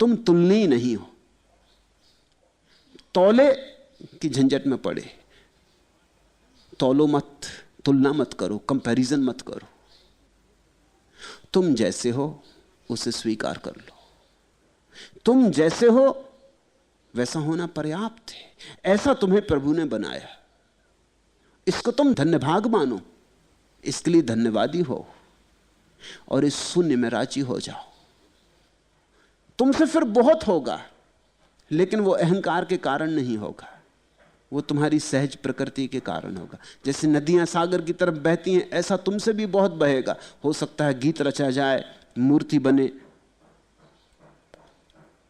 तुम तुलनीय नहीं हो। तौले की झंझट में पड़े, तौलो मत, तुलना मत करो, कंपैरिजन मत करो। तुम जैसे हो उसे स्वीकार कर लो। तुम जैसे हो वैसा होना पर्याप्त है। ऐसा तुम्हें प्रभु ने बनाया, इसको तुम धन्यभाग मानो, इसके लिए धन्यवादी हो और इस शून्य में राजी हो जाओ। तुमसे फिर बहुत होगा, लेकिन वो अहंकार के कारण नहीं होगा, वो तुम्हारी सहज प्रकृति के कारण होगा। जैसे नदियां सागर की तरफ बहती हैं, ऐसा तुमसे भी बहुत बहेगा। हो सकता है गीत रचा जाए, मूर्ति बने,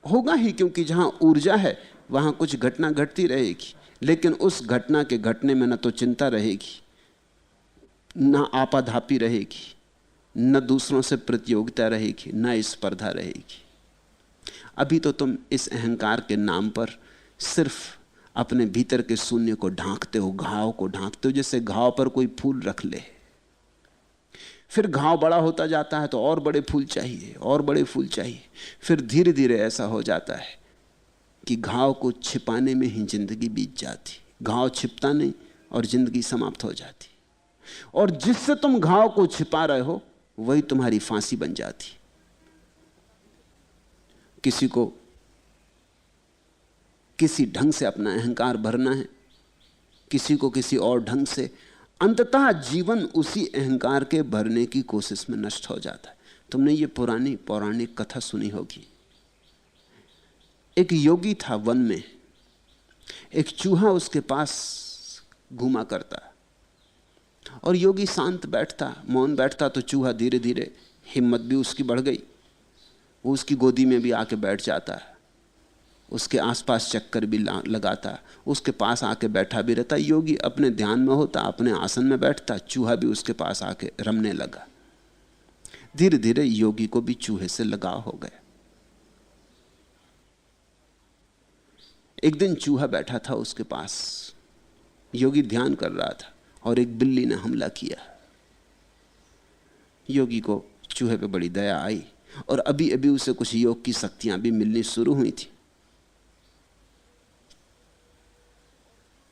होगा ही, क्योंकि जहां ऊर्जा है वहां कुछ घटना घटती रहेगी। लेकिन उस घटना के घटने में न तो चिंता रहेगी, न आपाधापी रहेगी, न दूसरों से प्रतियोगिता रहेगी, न स्पर्धा रहेगी। अभी तो तुम इस अहंकार के नाम पर सिर्फ अपने भीतर के शून्य को ढांकते हो, घाव को ढांकते हो, जैसे घाव पर कोई फूल रख ले। फिर घाव बड़ा होता जाता है तो और बड़े फूल चाहिए, और बड़े फूल चाहिए। फिर धीरे धीरे ऐसा हो जाता है कि घाव को छिपाने में ही जिंदगी बीत जाती, घाव छिपता नहीं और जिंदगी समाप्त हो जाती। और जिससे तुम घाव को छिपा रहे हो वही तुम्हारी फांसी बन जाती। किसी को किसी ढंग से अपना अहंकार भरना है, किसी को किसी और ढंग से, अंततः जीवन उसी अहंकार के भरने की कोशिश में नष्ट हो जाता है। तुमने ये पुरानी पौराणिक कथा सुनी होगी। एक योगी था वन में, एक चूहा उसके पास घूमा करता और योगी शांत बैठता, मौन बैठता, तो चूहा धीरे धीरे, हिम्मत भी उसकी बढ़ गई, वो उसकी गोदी में भी आके बैठ जाता है, उसके आसपास चक्कर भी लगाता, उसके पास आके बैठा भी रहता। योगी अपने ध्यान में होता, अपने आसन में बैठता, चूहा भी उसके पास आके रमने लगा। धीरे धीरे योगी को भी चूहे से लगाव हो गया। एक दिन चूहा बैठा था उसके पास, योगी ध्यान कर रहा था और एक बिल्ली ने हमला किया। योगी को चूहे पे बड़ी दया आई और अभी अभी उसे कुछ योग की शक्तियां भी मिलनी शुरू हुई थी।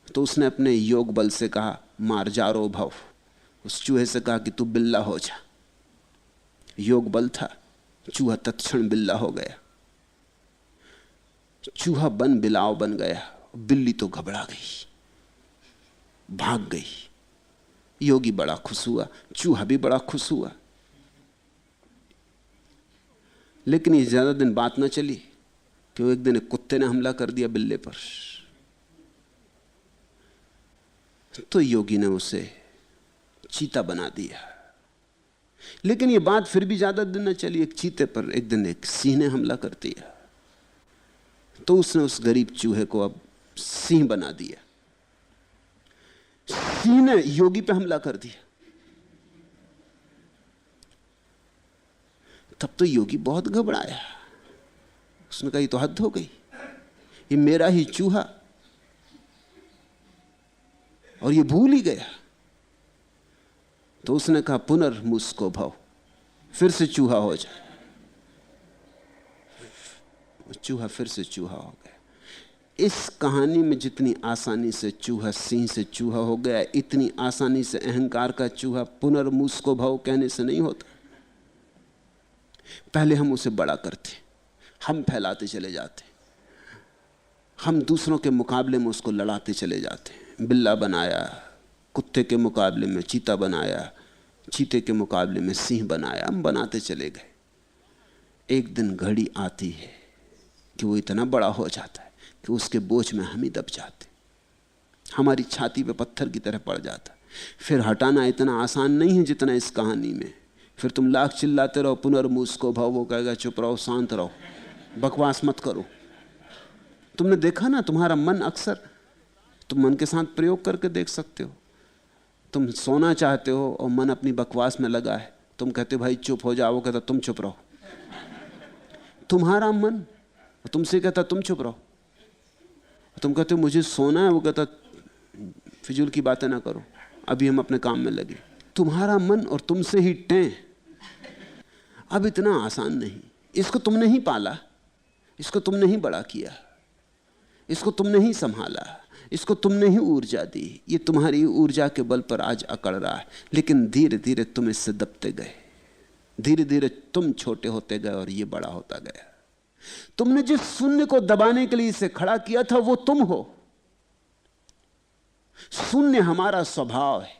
तो उसने अपने योग बल से कहा, मार जारो भव। उस चूहे से कहा कि तू बिल्ला हो जा। योग बल था, चूहा तत्क्षण बिल्ला हो गया। चूहा बन बिलाव बन गया, बिल्ली तो घबरा गई, भाग गई। योगी बड़ा खुश हुआ, चूहा भी बड़ा खुश हुआ। लेकिन ये ज्यादा दिन बात न चली कि वो एक दिन एक कुत्ते ने हमला कर दिया बिल्ले पर। तो योगी ने उसे चीता बना दिया। लेकिन ये बात फिर भी ज्यादा दिन न चली। एक चीते पर एक दिन एक सिंह ने हमला कर दिया, तो उसने उस गरीब चूहे को अब सिंह बना दिया। सिंह ने योगी पे हमला कर दिया। तब तो योगी बहुत घबराया। उसने कहा ये तो हद हो गई, ये मेरा ही चूहा और ये भूल ही गया। तो उसने कहा पुनर्मुस्को भव, फिर से चूहा हो जाए। चूहा फिर से चूहा हो गया। इस कहानी में जितनी आसानी से चूहा सिंह से चूहा हो गया, इतनी आसानी से अहंकार का चूहा पुनर्मुस्को भव कहने से नहीं होता। पहले हम उसे बड़ा करते, हम फैलाते चले जाते, हम दूसरों के मुकाबले में उसको लड़ाते चले जाते। बिल्ला बनाया, कुत्ते के मुकाबले में चीता बनाया, चीते के मुकाबले में सिंह बनाया, हम बनाते चले गए। एक दिन घड़ी आती है कि वो इतना बड़ा हो जाता है कि उसके बोझ में हम ही दब जाते, हमारी छाती पे पत्थर की तरह पड़ जाता। फिर हटाना इतना आसान नहीं है जितना इस कहानी में। फिर तुम लाख चिल्लाते रहो पुनर्मुस्को भव, वो कहेगा चुप रहो, शांत रहो, बकवास मत करो। तुमने देखा ना, तुम्हारा मन अक्सर, तुम मन के साथ प्रयोग करके देख सकते हो। तुम सोना चाहते हो और मन अपनी बकवास में लगा है, तुम कहते हो भाई चुप हो जाओ, वो कहता तुम चुप रहो। तुम्हारा मन तुमसे कहता तुम चुप रहो, तुम कहते हो मुझे सोना है, वो कहता फिजूल की बातें ना करो, अभी हम अपने काम में लगे। तुम्हारा मन और तुमसे ही टें। अब इतना आसान नहीं, इसको तुमने ही पाला, इसको तुमने ही बड़ा किया, इसको तुमने ही संभाला, इसको तुमने ही ऊर्जा दी। ये तुम्हारी ऊर्जा के बल पर आज अकड़ रहा है, लेकिन धीरे धीरे तुम इससे दबते गए, धीरे धीरे तुम छोटे होते गए और ये बड़ा होता गया। तुमने जिस शून्य को दबाने के लिए इसे खड़ा किया था वो तुम हो। शून्य हमारा स्वभाव है,